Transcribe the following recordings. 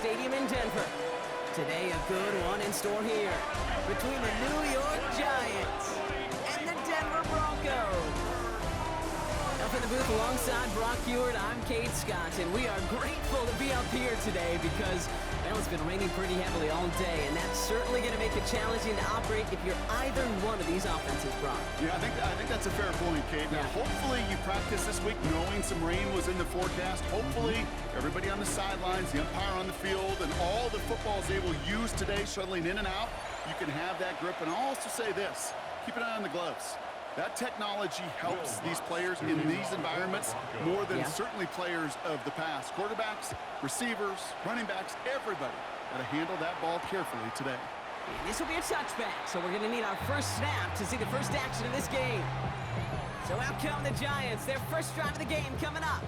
Stadium in Denver. Today, a good one in store here between the New York Giants and the Denver Broncos. Up in the booth alongside Brock Ewart, I'm Kate Scott, and we are grateful to be up here today because, well, it's been raining pretty heavily all day, and that's certainly going to make it challenging to operate if you're either one of these offenses, Brock. Yeah, I think that's a fair point, Kate. Now, hopefully you practice this week knowing some rain was in the forecast. Hopefully everybody on the sidelines, the umpire on the field, and all the footballs they will use today shuttling in and out, you can have that grip. And I'll also say this, keep an eye on the gloves. That technology helps these players in these environments more than certainly players of the past. Quarterbacks, receivers, running backs, everybody got to handle that ball carefully today. And this will be a touchback, so we're going to need our first snap to see the first action of this game. So out come the Giants, their first drive of the game coming up.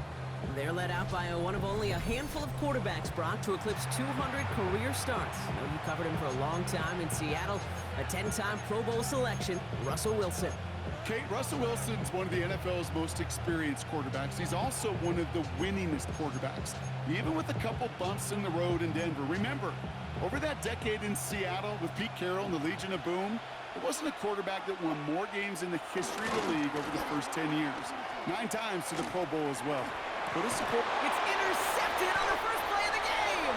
They're led out by one of only a handful of quarterbacks, Brock, to eclipse 200 career starts. I know you covered him for a long time in Seattle, a 10-time Pro Bowl selection, Russell Wilson. Kate, Russell Wilson's one of the NFL's most experienced quarterbacks. He's also one of the winningest quarterbacks, even with a couple bumps in the road in Denver. Remember, over that decade in Seattle with Pete Carroll and the Legion of Boom, there wasn't a quarterback that won more games in the history of the league over the first 10 years. 9 times to the Pro Bowl as well. It's intercepted on the first play of the game!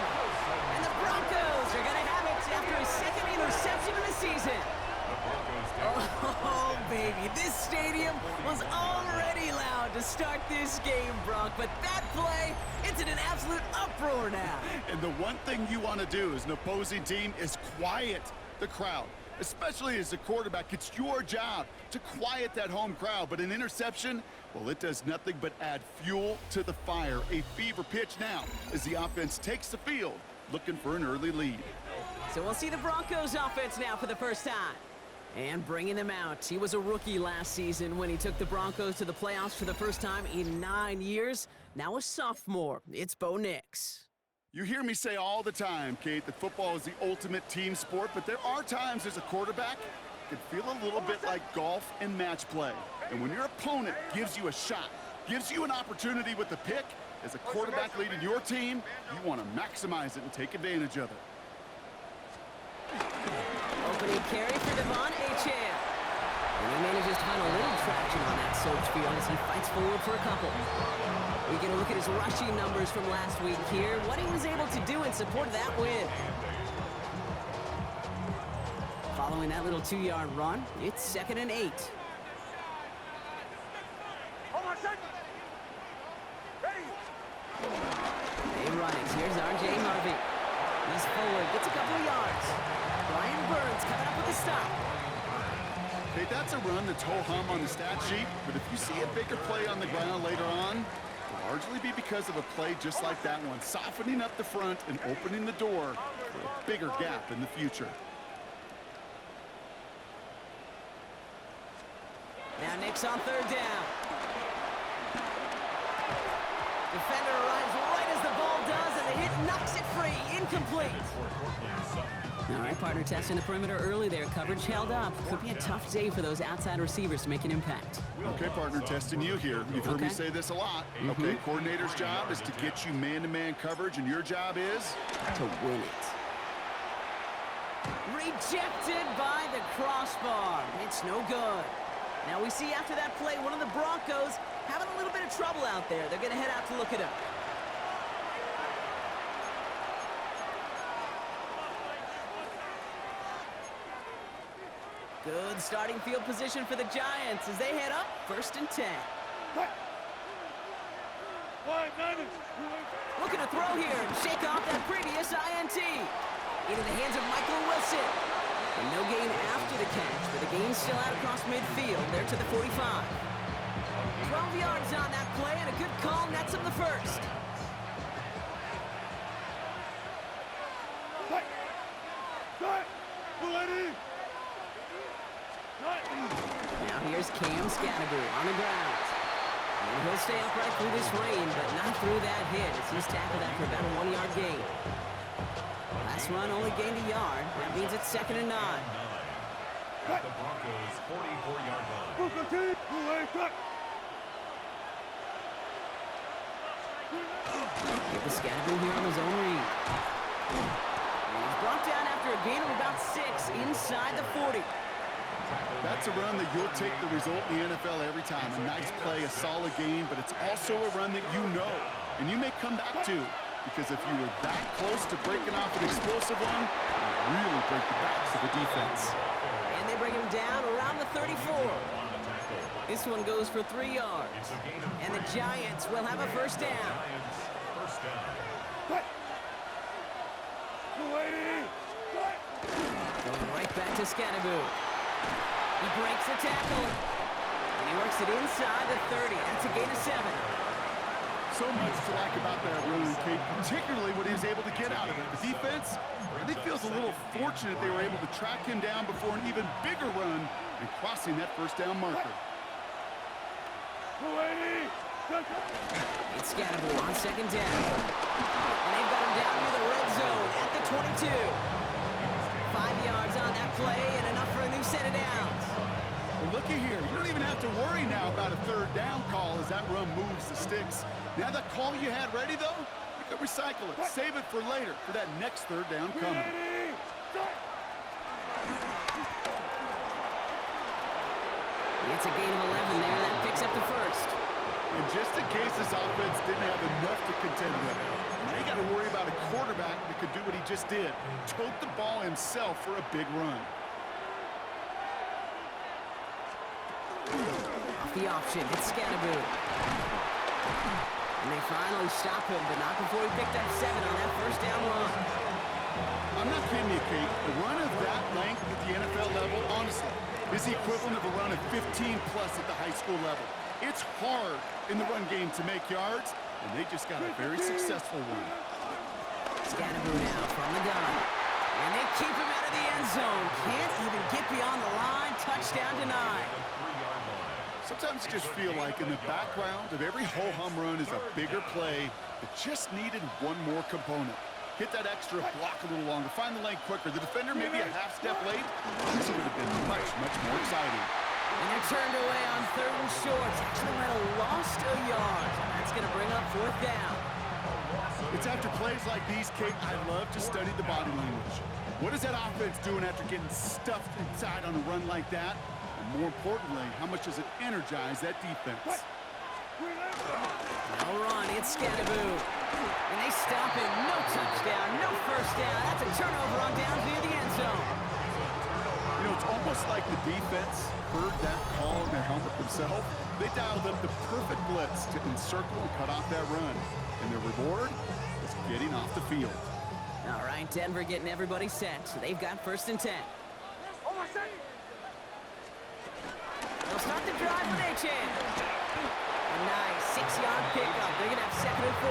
And the Broncos are going to have it after a second interception of the season. Oh, baby, this stadium was already loud to start this game, Brock, but that play, it's in an absolute uproar now. And the one thing you want to do as an opposing team is quiet the crowd, especially as a quarterback. It's your job to quiet that home crowd, but an interception, well, it does nothing but add fuel to the fire. A fever pitch now as the offense takes the field, looking for an early lead. So we'll see the Broncos offense now for the first time. And bringing them out. He was a rookie last season when he took the Broncos to the playoffs for the first time in 9 years. Now a sophomore. It's Bo Nix. You hear me say all the time, Kate, that football is the ultimate team sport, but there are times as a quarterback it can feel a little bit like golf and match play. And when your opponent gives you a shot, gives you an opportunity with the pick, as a quarterback leading your team, you want to maximize it and take advantage of it. Opening carry for Devon Achane. And he manages to find a little traction on that search field as he fights forward for a couple. We get a look at his rushing numbers from last week here, what he was able to do in support of that win. Following that little 2-yard run, it's 2nd and 8. They run it. Here's R.J. Harvey. He's forward, gets a couple of yards. Brian Burns coming up with a stop. Hey, that's a run that's ho-hum on the stat sheet, but if you see a bigger play on the ground later on, it'll largely be because of a play just like that one, softening up the front and opening the door for a bigger gap in the future. Now Nick's on 3rd down. Defender arrives right as the ball does, and the hit knocks it free, incomplete. All right, partner, testing the perimeter early there. Coverage held up. Could be a tough day for those outside receivers to make an impact. Okay, partner, testing you here. You've heard me say this a lot. Okay, coordinator's job is to get you man-to-man coverage, and your job is to win it. Rejected by the crossbar. It's no good. Now we see after that play, one of the Broncos having a little bit of trouble out there. They're going to head out to look it up. Good starting field position for the Giants as they head up 1st and 10. Looking to throw here and shake off that previous INT. Into the hands of Michael Wilson. And no gain after the catch, but the gain's still out across midfield. They're to the 45. 12 yards on that play, and a good call nets him the first. Now here's Cam Scatterby on the ground. And he'll stay upright through this rain, but not through that hit as he's tackled after about a 1-yard gain. Last run only gained a yard. That means it's 2nd and 9. At the Broncos' 44-yard line. Get the Scatterby here on his own read. 6 inside the 40. That's a run that you'll take the result in the NFL every time. A nice play, a solid game, but it's also a run that you know and you may come back to, because if you were that close to breaking off an explosive one, you really break the backs of the defense. And they bring him down around the 34. This one goes for 3 yards. And the Giants will have a first down. Going right back to Scannaboo. He breaks the tackle. And he works it inside the 30. That's a gain of 7. So much to like about that run, Kate, particularly what he was able to get out of it. The defense, I think, feels a little fortunate they were able to track him down before an even bigger run and crossing that first down marker. It's Scannaboo on second down. And they've got him down near the red zone at the 22. 5 yards on that play and enough for a new set of downs. Well, looky here. You don't even have to worry now about a third down call as that run moves the sticks. Now that call you had ready, though, you could recycle it. Save it for later for that next third down coming. It's a gain of 11 there. That picks up the first. And just in case this offense didn't have enough to contend with, now you got to worry about a quarterback that could do what he just did. Tote the ball himself for a big run. Off the option, it's Scannaboo. And they finally stop him, but not before he picked up 7 on that first down run. I'm not kidding you, Kate. A run of that length at the NFL level, honestly, is the equivalent of a run of 15-plus at the high school level. It's hard in the run game to make yards, and they just got a very successful one. Scannaboo now from the gun. And they keep him out of the end zone. Can't even get beyond the line. Touchdown denied. Sometimes you just feel like in the background of every ho-hum run is a bigger play that just needed one more component. Hit that extra block a little longer. Find the lane quicker. The defender maybe a half step late. This would have been much, much more exciting. And they're turned away on 3rd and short. Actually might have lost a yard. That's going to bring up 4th down. It's after plays like these, Kate, I love to study the body language. What is that offense doing after getting stuffed inside on a run like that? And more importantly, how much does it energize that defense? No run, it's Scannaboo. And they stop him. No touchdown, no first down. That's a turnover on downs near the end zone. You know, it's almost like the defense heard that call in their helmet themselves. They dialed up the perfect blitz to encircle and cut off that run. And their reward is getting off the field. All right, Denver getting everybody set. So they've got 1st and 10. They'll start the drive with A-Chan. A nice 6-yard pickup. They're going to have 2nd and 4.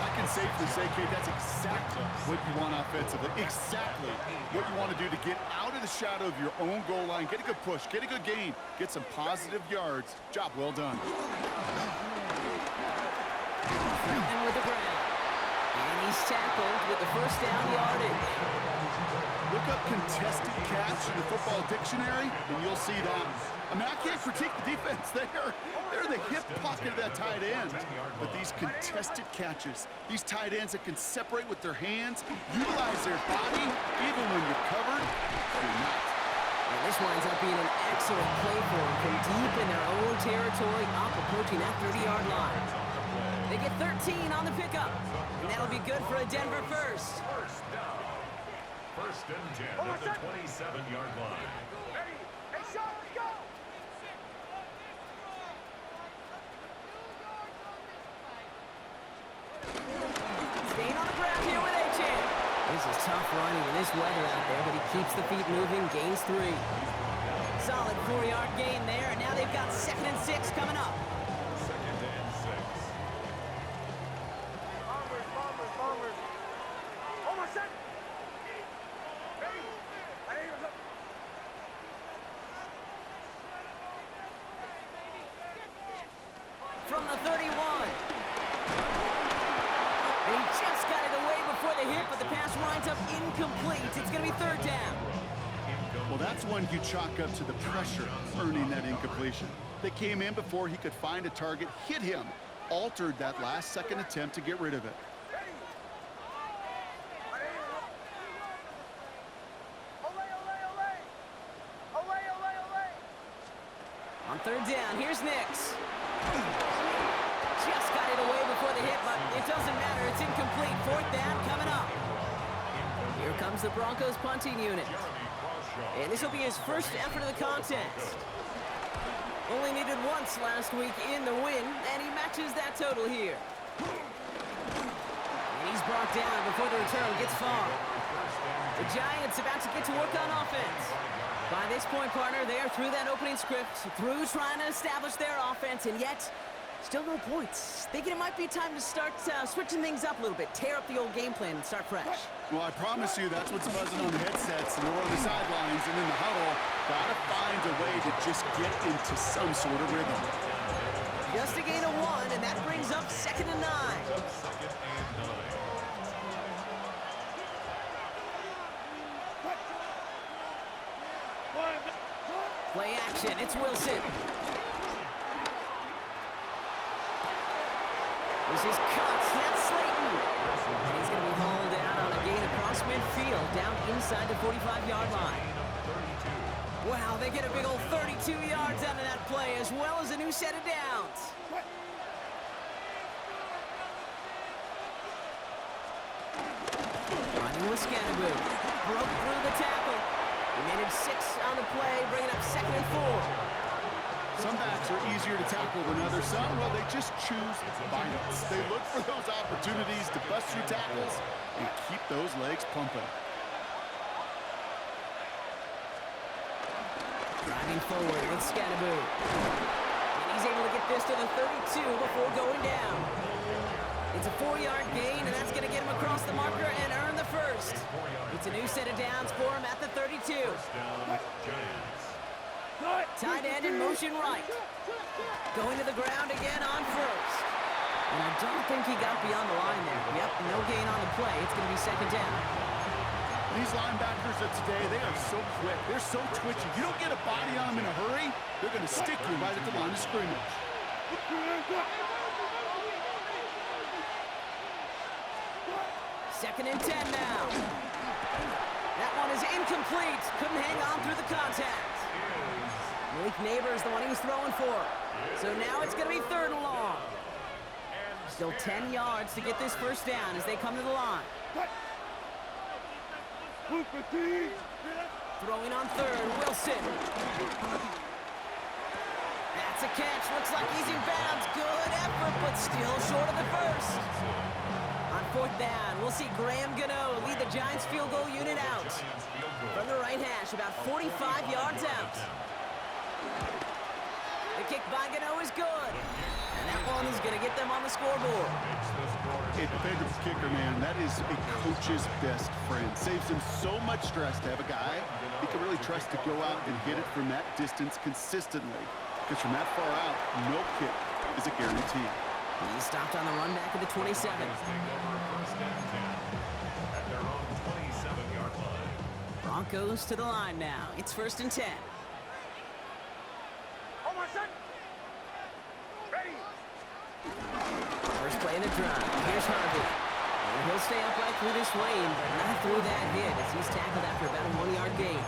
I can safely say, Kate, that's exactly what you want offensively. Exactly what you want to do to get out of the shadow of your own goal line, get a good push, get a good gain, get some positive yards. Job well done. Threatening with the ground. And he's tackled with the first down yardage. Look up contested catch in the football dictionary, and you'll see that. I mean, I can't critique the defense. They're the hip pocket of that tight end. But these contested catches, these tight ends that can separate with their hands, utilize their body, even when you're covered, you're not. And this winds up being an excellent play for them from deep in their own territory, up approaching that 30-yard line. They get 13 on the pickup, and that'll be good for a Denver first. 1st and 10 at the 27-yard line. Hey, Sean, let's go! Staying on the ground here with A-Chan. This is tough running in this weather out there, but he keeps the feet moving, gains 3. Solid 4-yard gain there, and now they've got 2nd and 6 coming up. 2nd and 6. Bombers. Hold on, set. From the 31. And he just got it away before the hit, but the pass winds up incomplete. It's going to be 3rd down. Well, that's one you chalk up to the pressure earning that incompletion. They came in before he could find a target, hit him, altered that last-second attempt to get rid of it. third down. Here's Nix. Just got it away before the hit, but it doesn't matter. It's incomplete. Fourth down coming up. Here comes the Broncos punting unit. And this will be his first effort of the contest. Only needed once last week in the win, and he matches that total here. And he's brought down before the return gets far. The Giants about to get to work on offense. By this point, partner, they are through that opening script, through trying to establish their offense, and yet still no points. Thinking it might be time to start switching things up a little bit, tear up the old game plan and start fresh. Well, I promise you that's what's buzzing on the headsets and on the sidelines and in the huddle. Gotta find a way to just get into some sort of rhythm. Just a gain of 1, and that brings up 2nd and 9. Play action, it's Wilson. This is cuts, that's Slayton. And he's going to be hauled down on a gain across midfield, down inside the 45-yard line. Wow, they get a big old 32 yards out of that play, as well as a new set of downs. Running with Scannaboo. Broke through the tackle. He made it 6 on the play, bringing up 2nd and 4. Some backs are easier to tackle than others. Some, well, they just choose violence. They look for those opportunities to bust through tackles and keep those legs pumping. Driving forward with Scannaboo. And he's able to get this to the 32 before going down. It's a 4-yard gain, and that's going to get him across the marker and earn the first. It's a new set of downs for him at the 32. Tight end in motion right. Going to the ground again on first. And I don't think he got beyond the line there. Yep, no gain on the play. It's going to be 2nd down. These linebackers of today, they are so quick. They're so twitchy. You don't get a body on them in a hurry, they're going to stick you right at the line of scrimmage. 2nd and 10 now. That one is incomplete. Couldn't hang on through the contact. Malik Neighbors, the one he was throwing for. So now it's going to be 3rd and long. Still 10 yards to get this first down as they come to the line. Throwing on 3rd, Wilson. That's a catch. Looks like he's in bounds. Good effort, but still short of the first. On 4th down, we'll see Graham Gano lead the Giants field goal unit out. From the right hash, about 45 yards out. The kick by Gano is good. And that one is going to get them on the scoreboard. Hey, defensive kicker, man, that is a coach's best friend. Saves him so much stress to have a guy he can really trust to go out and hit it from that distance consistently. Because from that far out, no kick is a guarantee. He stopped on the run back at the 27. Broncos to the line now. It's 1st and 10. Hold my son. Ready. First play in the drive. Here's Harvey. And he'll stay upright through this lane, but not through that hit as he's tackled after about a 1-yard gain.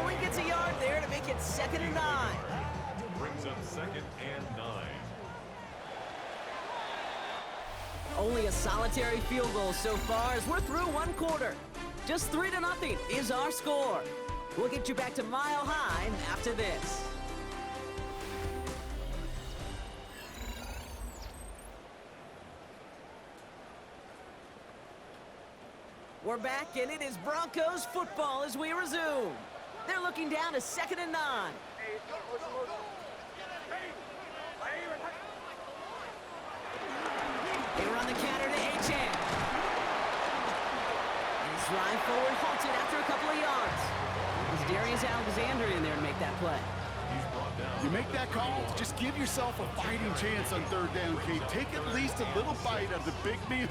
Only gets a yard there to make it 2nd and 9. Brings up 2nd and 9. Only a solitary field goal so far as we're through 1 quarter. Just 3-0 is our score. We'll get you back to Mile High after this. We're back, and it is Broncos football as we resume. They're looking down to 2nd and 9. They run the counter to Achane. And his drive forward halted after a couple of yards. It's Darius Alexander in there to make that play. You make that call, just give yourself a fighting chance on 3rd down, Kate. Take at least a little bite of the big meal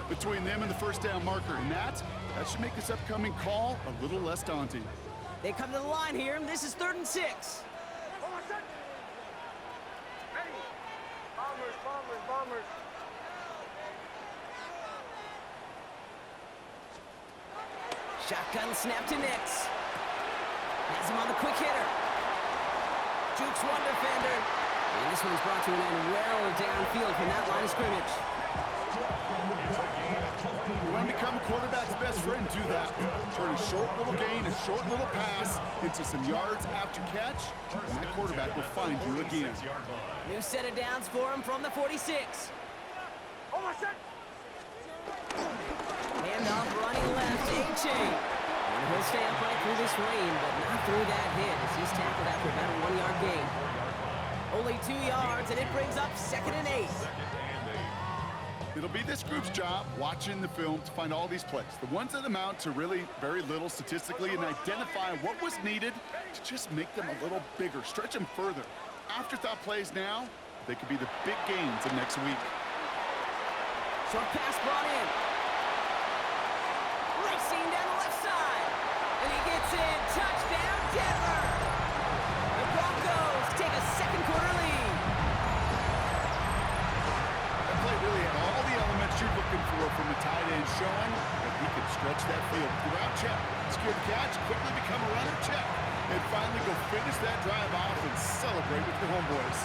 between them and the 1st down marker. And that should make this upcoming call a little less daunting. They come to the line here, and this is 3rd and 6. Hold my son. Ready. Bombers, bombers, bombers. Shotgun snap to Nix. Has him on the quick hitter. Jukes one defender. And this one's brought to an end well downfield from that line of scrimmage. You want to become a quarterback's best friend, do that. Turn a short little gain, a short little pass into some yards after catch, and that quarterback will find you again. New set of downs for him from the 46. Almost set. Handoff running left, A-Chain. And he'll stay upright through this rain, but not through that hit as he's tackled after about a 1-yard gain. Only 2 yards, and it brings up 2nd and 8. It'll be this group's job watching the film to find all these plays. The ones that amount to really very little statistically and identify what was needed to just make them a little bigger, stretch them further. Afterthought plays now, they could be the big gains of next week. Short pass brought in. Racing down the left side. And he gets in. Touchdown, Denver. The Broncos take a second quarter lead. That play really had all the elements you're looking for from a tight end, showing that he could stretch that field. Throughout, check. Secure the catch, quickly become a runner, check. And finally go finish that drive off and celebrate with your homeboys.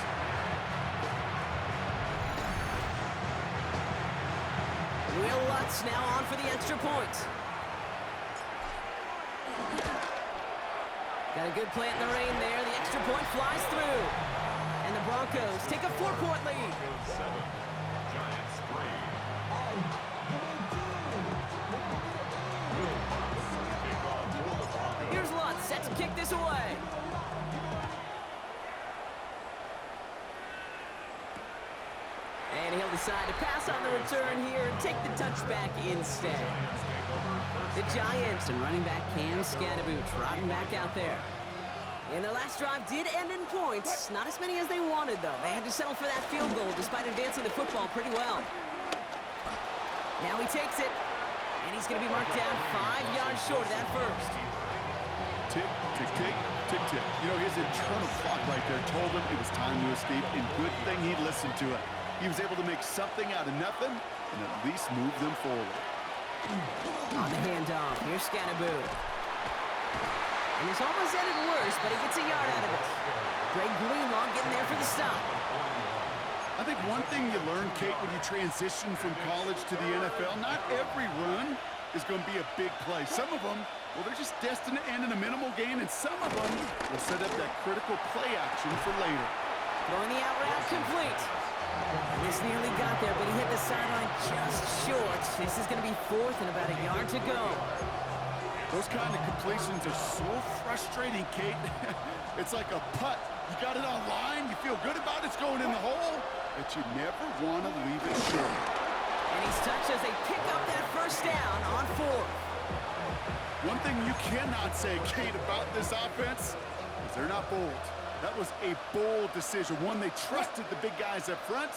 Will Lutz now on for the extra point. Got a good play in the rain there. The extra point flies through. And the Broncos take a 4-point lead. 7, Giants 3. Here's Lutz, set to kick this away. And he'll decide to pass on the return here and take the touchback instead. The Giants and running back Cam Scadaboo trotting back out there. And their last drive did end in points. Not as many as they wanted, though. They had to settle for that field goal despite advancing the football pretty well. Now he takes it. And he's going to be marked down 5 yards short of that first. Tick, tick, tick, tick, tick. You know, his internal clock right there told him it was time to escape, and good thing he listened to it. He was able to make something out of nothing and at least move them forward. On the handoff, here's Scadaboo. And it's almost ended worse, but he gets a yard out of it. Greg Greenlaw getting there for the stop. I think one thing you learn, Kate, when you transition from college to the NFL, not every run is going to be a big play. Some of them, well, they're just destined to end in a minimal gain, and some of them will set up that critical play action for later. Throwing the out route complete. This nearly got there, but he hit the sideline just short. This is going to be 4th and about a yard to go. Those kind of completions are so frustrating, Kate. It's like a putt. You got it on line, you feel good about it, it's going in the hole, but you never want to leave it short. And he's touched as they pick up that first down on 4th. One thing you cannot say, Kate, about this offense is they're not bold. That was a bold decision, one they trusted the big guys up front,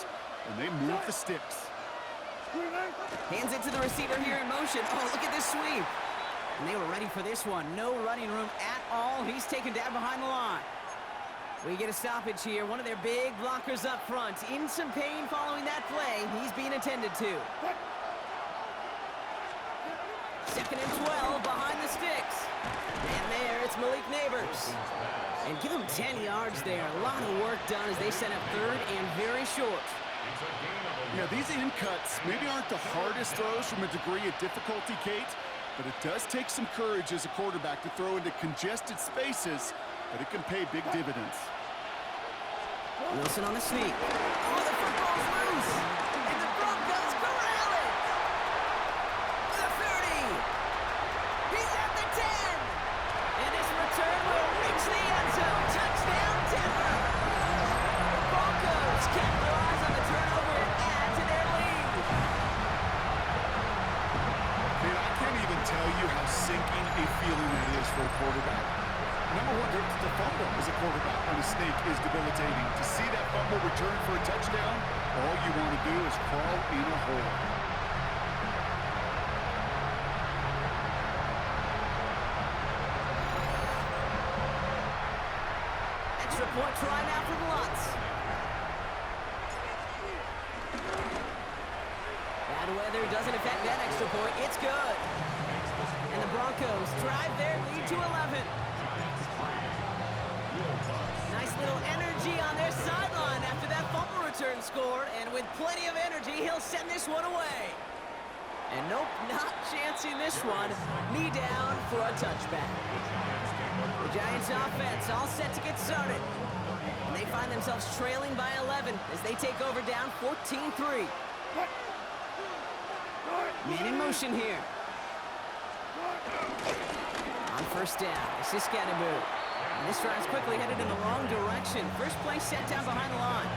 and they moved the sticks. Hands it to the receiver here in motion. Oh, look at this sweep. And they were ready for this one. No running room at all. He's taken down behind the line. We get a stoppage here. One of their big blockers up front. In some pain following that play. He's being attended to. 2nd and 12 behind the sticks. And there, it's Malik Neighbors. And give him 10 yards there. A lot of work done as they set up 3rd and very short. Yeah, these in cuts maybe aren't the hardest throws from a degree of difficulty, Kate, but it does take some courage as a quarterback to throw into congested spaces, but it can pay big dividends. Wilson on the sneak. Oh, the football's loose. And the Broncos corral it. The 30. He's at the 10. And his return will reach the end zone. Touchdown, Denver. The Broncos capitalize on the turnover and add to their lead. Man, I can't even tell you how sinking a feeling that is for a quarterback. Number one, the fumble as a quarterback on a snake is debilitating. To see that fumble return for a touchdown, all you want to do is crawl in a hole. Extra point try now from Lutz. Bad weather doesn't affect that extra point. It's good. And the Broncos drive their lead to 11. Nice little energy on their sideline after that fumble return score, and with plenty of energy, he'll send this one away. And nope, not chancing this one. Knee down for a touchback. The Giants offense all set to get started. And they find themselves trailing by 11 as they take over down 14-3. Man in motion here. On first down, this is Scatterboo. And this drive's quickly headed in the wrong direction. First play set down behind the line.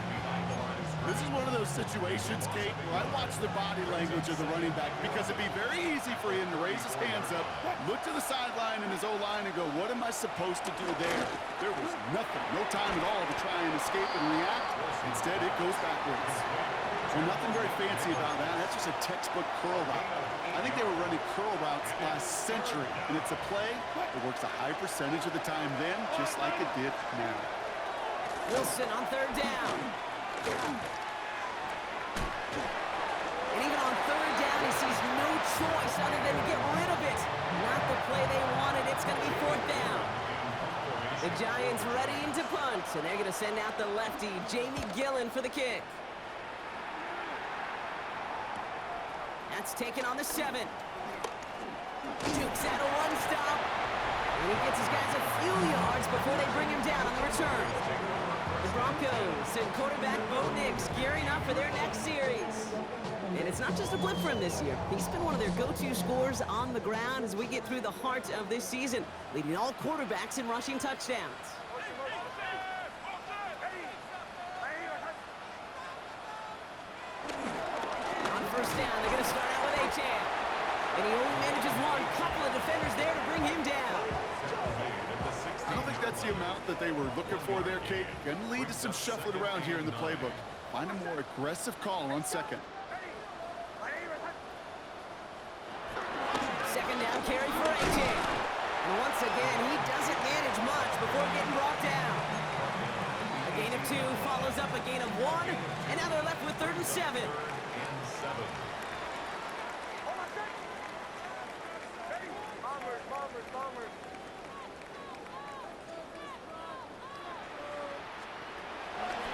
This is one of those situations, Kate, where I watch the body language of the running back because it'd be very easy for him to raise his hands up, look to the sideline in his O-line and go, what am I supposed to do there? There was nothing, no time at all to try and escape and react. Instead, it goes backwards. So nothing very fancy about that. That's just a textbook curl route. I think they were running curl routes last century, and it's a play that works a high percentage of the time then, just like it did now. Wilson on third down. And even on third down, he sees no choice other than to get rid of it. Not the play they wanted. It's going to be fourth down. The Giants ready to punt, and they're going to send out the lefty, Jamie Gillen, for the kick. That's taken on the 7. Dukes out a one stop. And he gets his guys a few yards before they bring him down on the return. The Broncos and quarterback Bo Nix gearing up for their next series. And it's not just a blip for him this year. He's been one of their go-to scorers on the ground as we get through the heart of this season, leading all quarterbacks in rushing touchdowns. On first down, they're going to start out with Achane. And he only manages one. Couple of defenders there to bring him down. I don't think that's the amount that they were looking for there, Kate. Going to lead to some shuffling around here in the playbook. Find a more aggressive call on second. Second down carry for Achane. And once again, he doesn't manage much before getting brought down. A gain of 2 follows up a gain of 1. And now they're left with 3rd and 7.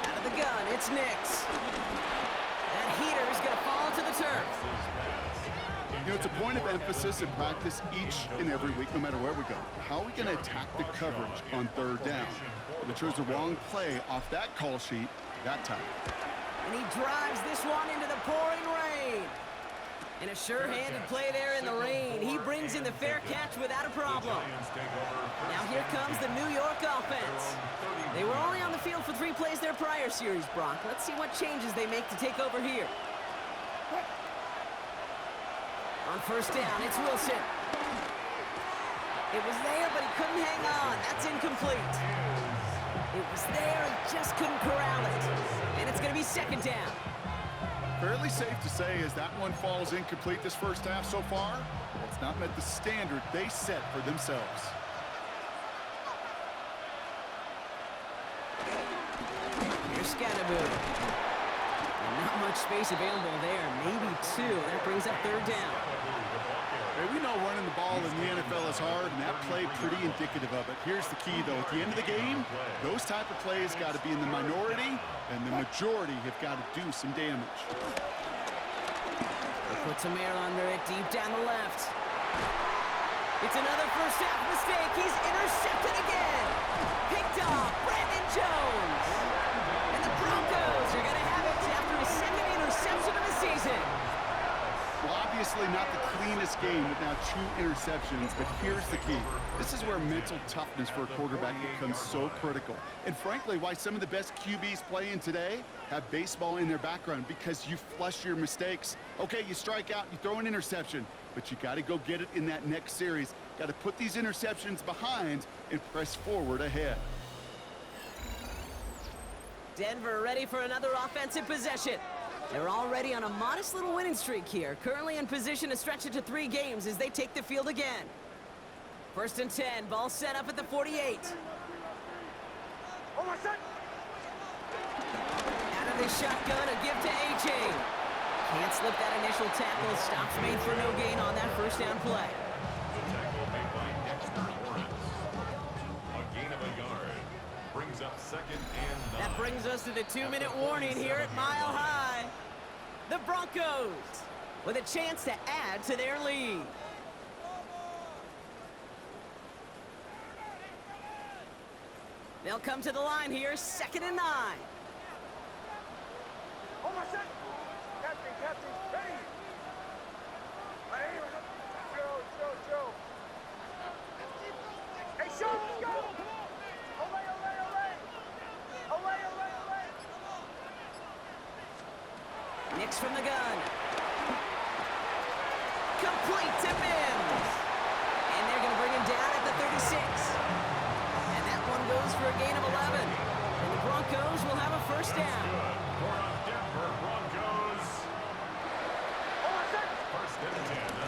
Out of the gun, it's Nix. That heater is going to fall to the turf. You know, it's a point of emphasis in practice each and every week, no matter where we go. How are we going to attack the coverage on third down? They chose the wrong play off that call sheet that time. And he drives this one into the pouring rain. And a sure-handed play there in the rain. He brings in the fair catch without a problem. Now here comes the New York offense. They were only on the field for 3 plays their prior series, Brock. Let's see what changes they make to take over here. On first down, it's Wilson. It was there, but he couldn't hang on. That's incomplete. It was there, he just couldn't corral it. And it's going to be second down. Fairly safe to say as that one falls incomplete this first half so far, it's not met the standard they set for themselves. Here's Scatterboo. Not much space available there. Maybe 2. That brings up third down. Hey, we know running the ball in the NFL is hard, and that play pretty indicative of it. Here's the key, though. At the end of the game, those type of plays got to be in the minority, and the majority have got to do some damage. They put some air under it deep down the left. It's another first half mistake. He's intercepted again. Picked off Brandon Jones. And the Broncos are going to have it after his 2nd interception of the season. Well, obviously not the cleanest game with now 2 interceptions, but here's the key. This is where mental toughness for a quarterback becomes so critical. And frankly, why some of the best QBs playing today have baseball in their background, because you flush your mistakes. Okay, you strike out, you throw an interception, but you got to go get it in that next series. Got to put these interceptions behind and press forward ahead. Denver ready for another offensive possession. They're already on a modest little winning streak here, currently in position to stretch it to 3 games as they take the field again. 1st and 10, ball set up at the 48. Out of the shotgun, a give to Achane. Can't slip that initial tackle. Stops made for no gain on that first down play. The tackle made by Dexter Lawrence. A gain of a yard brings up second and 9. That brings us to the 2-minute warning here at Mile High. The Broncos with a chance to add to their lead. They'll come to the line here, 2nd and 9. On my set. Captain, ready. Ready. Joe. Hey, show, let's go. Olay. Nix from the gun. Complete to Mims. And they're going to bring him down at the 36. And that one goes for a gain of 11. And the Broncos will have a first down. For the Denver Broncos. On my set. First and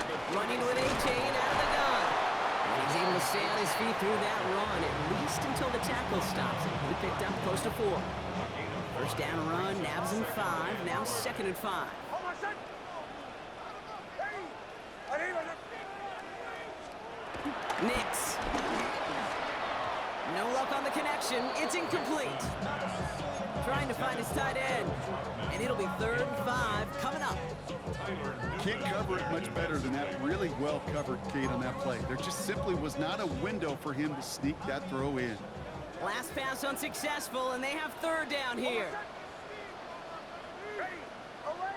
10. Running with A-Chain out of the gun. And he's able to stay on his feet through that run, at least until the tackle stops him. He picked up close to 4. First down run, nabs him 5, now 2nd and 5. On my set. Ready. Nix. No luck on the connection. It's incomplete. Trying to find his tight end. And it'll be 3rd and 5 coming up. Can't cover it much better than that. Really well covered, Kate, on that play. There just simply was not a window for him to sneak that throw in. Last pass unsuccessful, and they have 3rd down here. Ready. Olay.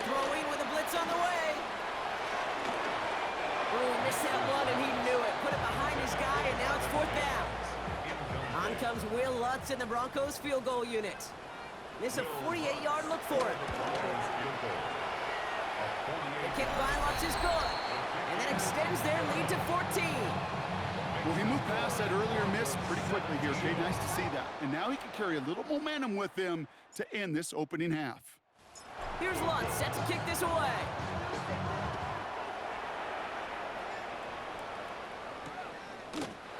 Throwing with a blitz on the way. Oh, missed that one, and he knew it. Put it behind his guy, and now it's 4th down. On comes Will Lutz in the Broncos field goal unit. This is a 48-yard look for him. The kick by Lutz is good, and that extends their lead to 14. Well, he moved past that earlier miss pretty quickly here, Kate. Nice to see that. And now he can carry a little momentum with him to end this opening half. Here's Lutz set to kick this away.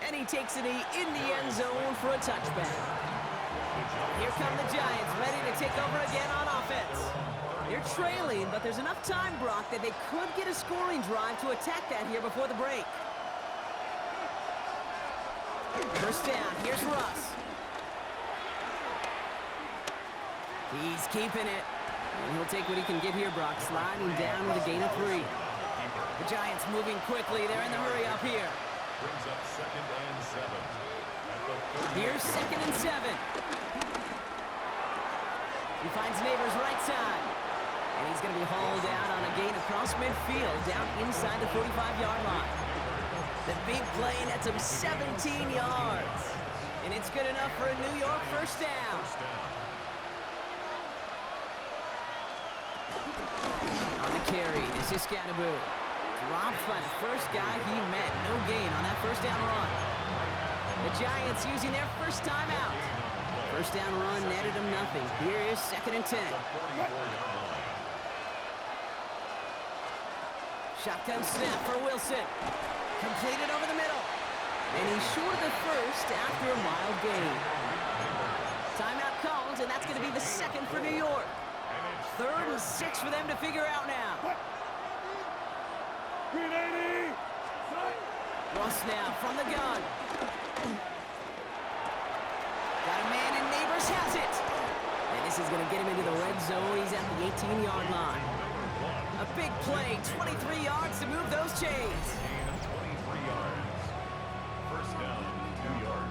And he takes it in the end zone for a touchback. Here come the Giants, ready to take over again on offense. They're trailing, but there's enough time, Brock, that they could get a scoring drive to attack that here before the break. First down, here's Russ. He's keeping it. And he'll take what he can get here, Brock, sliding down with a gain of 3. The Giants moving quickly. They're in the hurry up here. Brings up 2nd and 7. At the 30. Here's 2nd and 7. He finds Neighbors right side. And he's going to be hauled out on a gain across midfield, down inside the 45-yard line. The big play nets him 17 yards. And it's good enough for a New York first down. On the carry, this is Scatterboot. Dropped by the first guy he met. No gain on that first down run. The Giants using their first timeout. First down run netted him nothing. Here is 2nd and 10. Shotgun snap for Wilson. Completed over the middle. And he's short of the first after a mild gain. Timeout called, and that's going to be the 2nd for New York. 3rd and 6 for them to figure out now. Russ now from the gun. Got a man, and Neighbors has it. And this is going to get him into the red zone. He's at the 18-yard line. A big play, 23 yards to move those chains. 23 yards. First down, New York.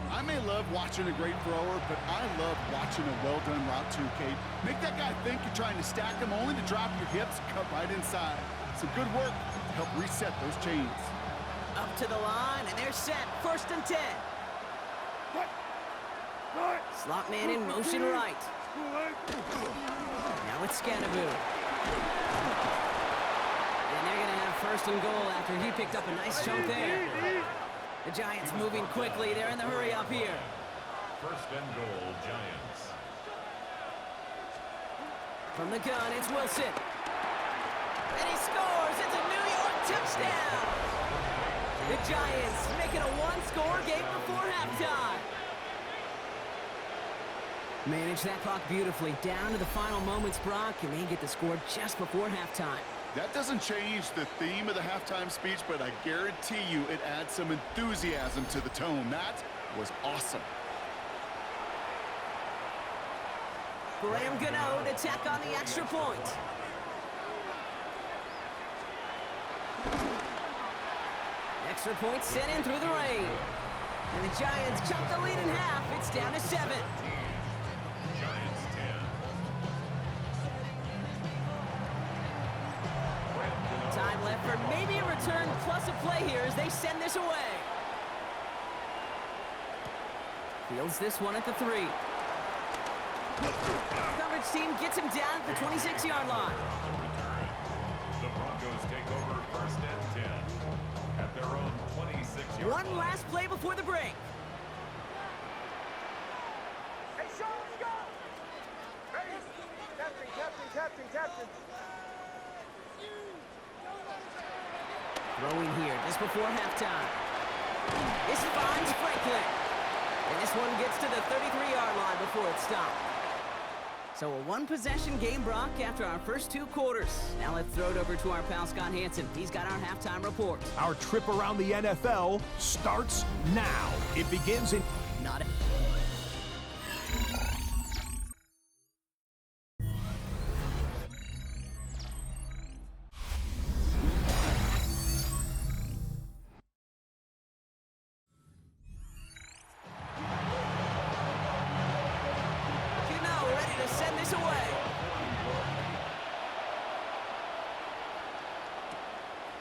I may love watching a great thrower, but I love watching a well-done route too, Kate. Make that guy think you're trying to stack him, only to drop your hips and cut right inside. Some good work to help reset those chains. Up to the line, and they're set. 1st and 10. Slot man in motion right. Now it's Scatterboot. And they're going to have 1st and goal after he picked up a nice chunk there. The Giants moving quickly. They're in the hurry up here. 1st and goal, Giants. From the gun, it's Wilson. And he scores. It's a New York touchdown. The Giants making a one-score game before halftime. Manage that clock beautifully. Down to the final moments, Brock, and they get the score just before halftime. That doesn't change the theme of the halftime speech, but I guarantee you it adds some enthusiasm to the tone. That was awesome. Graham Gano to tack on the extra point. Extra point sent in through the rain. And the Giants chop the lead in half. It's down to 7. Giants 10. Time left for maybe a return plus a play here as they send this away. Fields this one at the 3. Coverage team gets him down at the 26-yard line. The Broncos take over first and 10 at their own 26-yard line. One last play before the break. Hey, Sean, let's go! Ready? Captain. Throwing here just before halftime. This finds Franklin. And this one gets to the 33-yard line before it stopped. So a one-possession game, Brock, after our first 2 quarters. Now let's throw it over to our pal Scott Hansen. He's got our halftime report. Our trip around the NFL starts now. It begins in... Not a...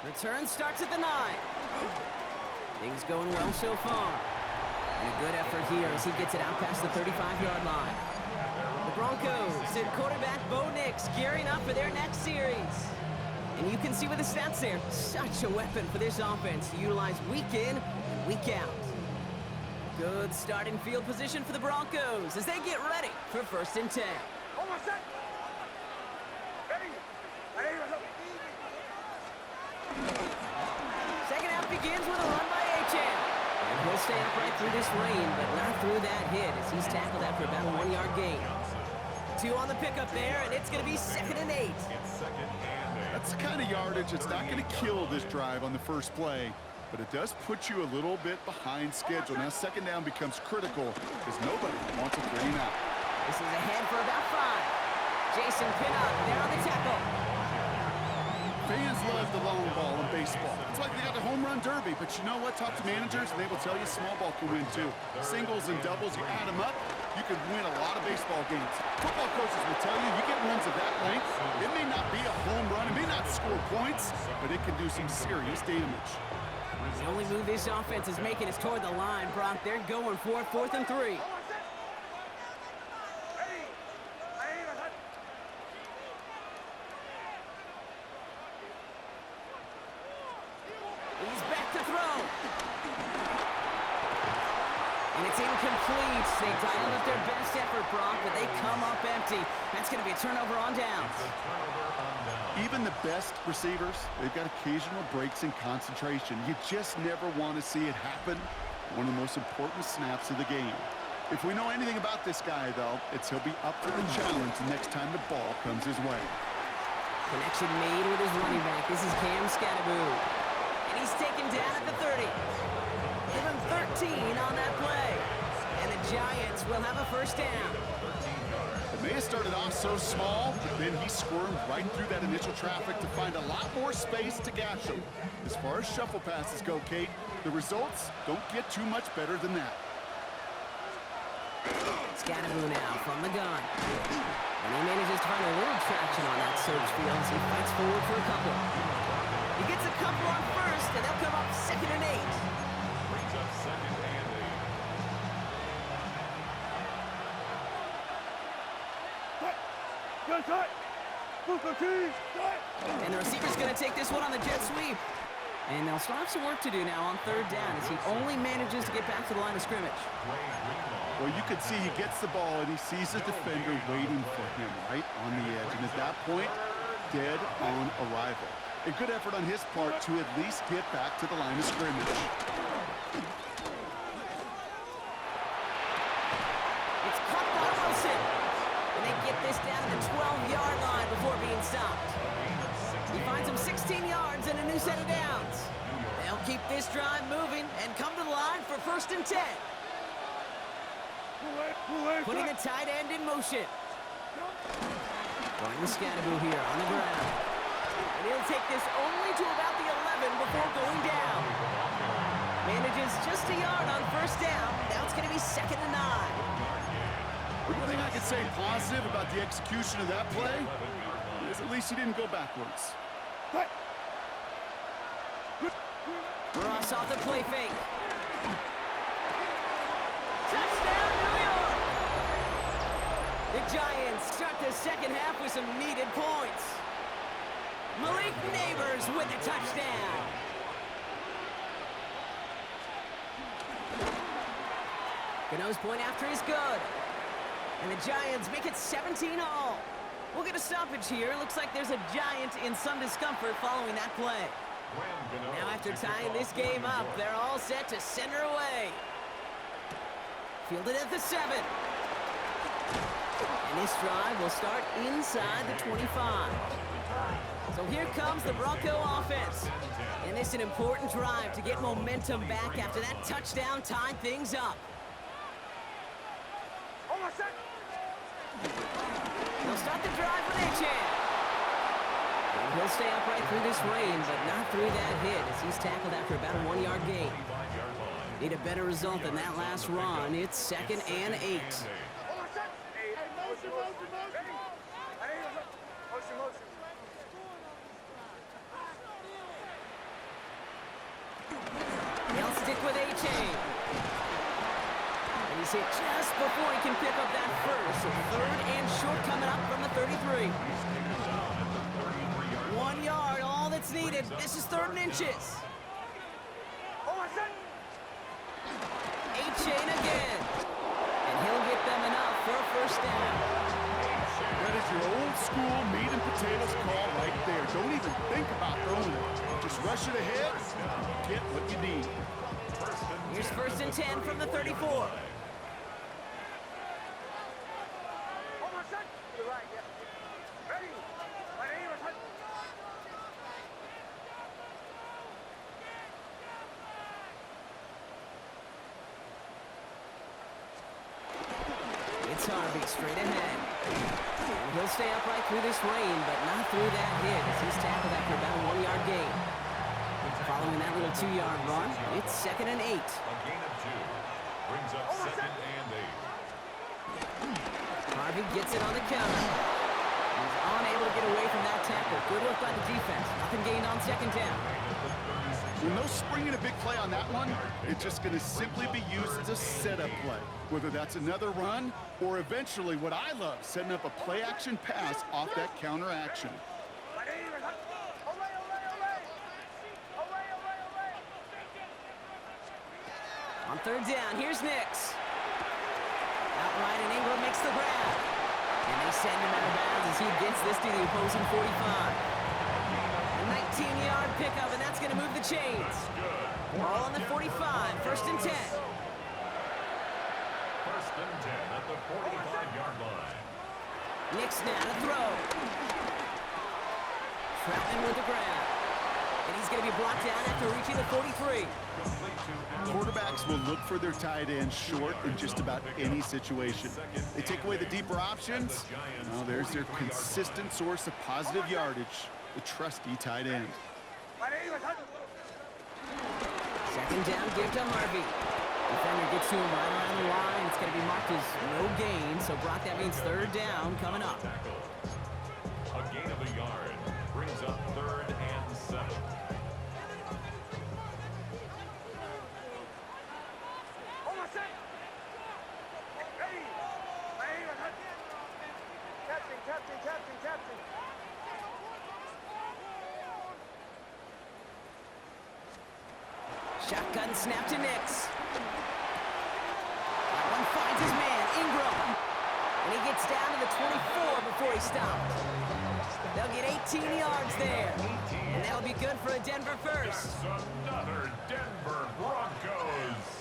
Return starts at the 9. Things going well so far. And a good effort here as he gets it out past the 35-yard line. The Broncos and quarterback Bo Nix gearing up for their next series. And you can see with the stats there, such a weapon for this offense to utilize week in and week out. Good starting field position for the Broncos as they get ready for first and 10. Almost set. Ready? Second half begins with a run by Achane. And he'll stay upright through this rain, but not through that hit as he's tackled after about a 1-yard gain. 2 on the pickup there, and it's going to be 2nd and 8. That's the kind of yardage that's not going to kill this drive on the first play, but it does put you a little bit behind schedule. Now, 2nd down becomes critical because nobody wants a 3-and-out. This is ahead for about 5. Jason Pinnock there on the tackle. Fans love the long ball in baseball. It's like they got the home run derby, but you know what? Talk to managers, and they will tell you small ball can win too. Singles and doubles, you add them up, you can win a lot of baseball games. Football coaches will tell you, you get runs of that length, it may not be a home run, it may not score points, but it can do some serious damage. The only move this offense is making is toward the line, Brock. They're going for it, 4th and 3. He's back to throw. And it's incomplete. They dialed up their best effort, Brock, but they come up empty. That's going to be a turnover on downs. Even the best receivers, they've got occasional breaks in concentration. You just never want to see it happen. One of the most important snaps of the game. If we know anything about this guy, though, it's he'll be up for the challenge the next time the ball comes his way. Connection made with his running back. This is Cam Scatteroo. And he's taken down at the 30. Give him 13 on that play. And the Giants will have a first down. It may have started off so small, but then he squirmed right through that initial traffic to find a lot more space to gash him. As far as shuffle passes go, Kate, the results don't get too much better than that. Scatteroo now from the gun. And he manages to find a little traction on that surge field as he fights forward for a couple. He gets a couple on first, and they'll come up 2nd and 8. Brings up 2nd and 8. Good cut. And the receiver's going to take this one on the jet sweep. And they'll still have some work to do now on 3rd down as he only manages to get back to the line of scrimmage. Well, you can see he gets the ball and he sees the defender waiting for him right on the edge. And at that point, dead on arrival. A good effort on his part to at least get back to the line of scrimmage. It's caught by Wilson. And they get this down to the 12-yard line before being stopped. He finds new set of downs. They'll keep this drive moving and come to the line for 1st and 10. Putting the tight end in motion. Going the Scatterboo here on the ground. And he'll take this only to about the 11 before going down. Manages just a yard on 1st down. Now it's going to be 2nd and 9. The only thing I could say positive about the execution of that play is at least he didn't go backwards. Ross off the play fake. Touchdown, New York! The Giants start the second half with some needed points. Malik Neighbors with the touchdown. Gano's point after is good. And the Giants make it 17-all. We'll get a stoppage here. Looks like there's a Giant in some discomfort following that play. Now after tying this game up, they're all set to send her away. Fielded at the 7. And this drive will start inside the 25. So here comes the Bronco offense. And it's an important drive to get momentum back after that touchdown tied things up. They'll start the drive with A-Chan. And he'll stay upright through this rain, but not through that hit as he's tackled after about a 1-yard gain. Need a better result than that last run. It's 2nd and 8. They'll stick with A-Chain. And he's hit just before he can pick up that first. So 3rd and short coming up from the 33. 1 yard, all that's needed. This is 3rd and inches. A-Chain again. And he'll get them enough for a 1st down. That is your old school meat and potatoes call right there. Don't even think about throwing it. Just rush it ahead, get what you need. Here's 1st and 10 from the 34. It's Harvey straight ahead. And he'll stay upright through this rain, but not through that hit as he's tackled after about a 1-yard gain. Following that little 2-yard run, it's 2nd and 8. A gain of 2 brings up 2nd and 8. Harvey gets it on the counter. He's unable to get away from that tackle. Good work by the defense. Nothing gained on 2nd down. When no springing a big play on that one, it's just going to simply be used as a setup play. Whether that's another run or eventually what I love, setting up a play-action pass off that counter action. On 3rd down, here's Nix. Outright, and Ingram makes the grab. And they send him out of bounds as he gets this to the opposing 45. A 19-yard pickup, and that's going to move the chains. Ball on the 45, 1st and 10. 1st and 10 at the 45-yard line. Nix now to throw. Troutman with the grab. And he's going to be brought down after reaching the 43. Quarterbacks will look for their tight end short in just about any situation. They take away the deeper options. Well, there's their consistent source of positive yardage, the trusty tight end. 2nd down, give to Harvey. Defender gets to him right around the line. It's going to be marked as no gain. So, Brock, that means 3rd down coming up. A gain of a yard brings up 3rd and 7. Captain. Shotgun snap to Nix. That one finds his man, Ingram. And he gets down to the 24 before he stopped. They'll get 18 yards there. And that'll be good for a Denver first. That's another Denver Broncos.